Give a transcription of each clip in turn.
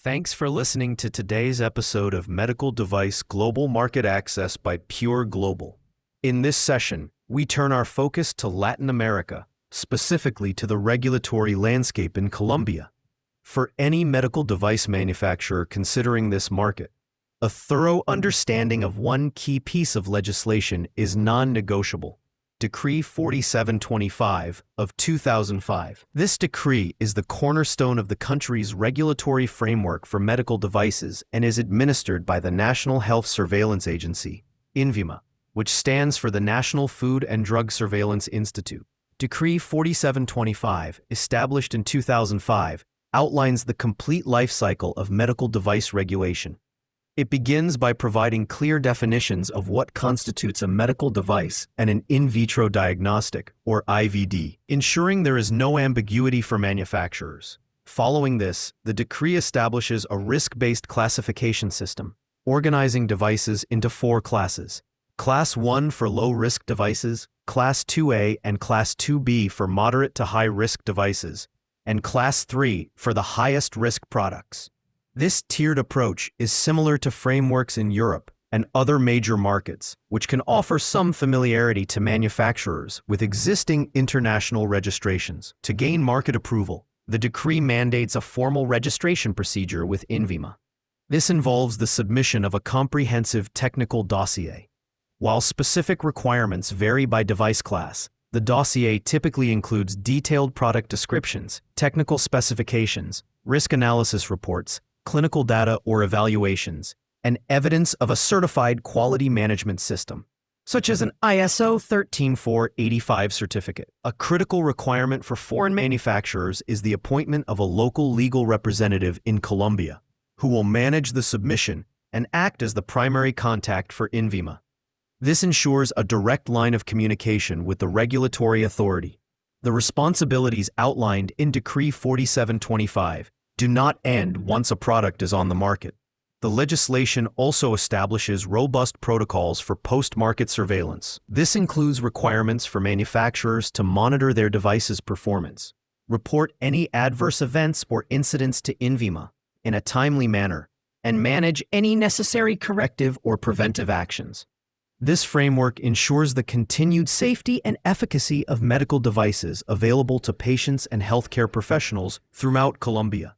Thanks for listening to today's episode of Medical Device Global Market Access by Pure Global. In this session, we turn our focus to Latin America, specifically to the regulatory landscape in Colombia. For any medical device manufacturer considering this market, a thorough understanding of one key piece of legislation is non-negotiable. Decree 4725 of 2005. This decree is the cornerstone of the country's regulatory framework for medical devices and is administered by the National Health Surveillance Agency, INVIMA, which stands for the National Food and Drug Surveillance Institute. Decree 4725, established in 2005, outlines the complete life cycle of medical device regulation. It begins by providing clear definitions of what constitutes a medical device and an in vitro diagnostic, or IVD, ensuring there is no ambiguity for manufacturers. Following this, the decree establishes a risk-based classification system, organizing devices into 4 classes: Class 1 for low-risk devices, Class 2A and Class 2B for moderate to high-risk devices, and Class 3 for the highest-risk products. This tiered approach is similar to frameworks in Europe and other major markets, which can offer some familiarity to manufacturers with existing international registrations. To gain market approval, the decree mandates a formal registration procedure with INVIMA. This involves the submission of a comprehensive technical dossier. While specific requirements vary by device class, the dossier typically includes detailed product descriptions, technical specifications, risk analysis reports, clinical data or evaluations, and evidence of a certified quality management system, such as an ISO 13485 certificate. A critical requirement for foreign manufacturers is the appointment of a local legal representative in Colombia, who will manage the submission and act as the primary contact for INVIMA. This ensures a direct line of communication with the regulatory authority. The responsibilities outlined in Decree 4725 do not end once a product is on the market. The legislation also establishes robust protocols for post-market surveillance. This includes requirements for manufacturers to monitor their device's performance, report any adverse events or incidents to INVIMA in a timely manner, and manage any necessary corrective or preventive actions. This framework ensures the continued safety and efficacy of medical devices available to patients and healthcare professionals throughout Colombia.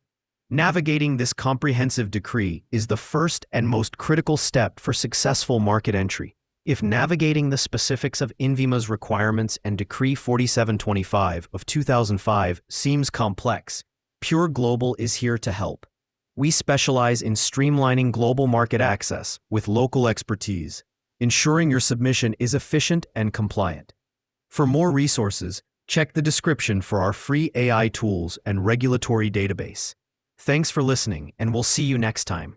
Navigating this comprehensive decree is the first and most critical step for successful market entry. If navigating the specifics of INVIMA's requirements and Decree 4725 of 2005 seems complex, Pure Global is here to help. We specialize in streamlining global market access with local expertise, ensuring your submission is efficient and compliant. For more resources, check the description for our free AI tools and regulatory database. Thanks for listening, and we'll see you next time.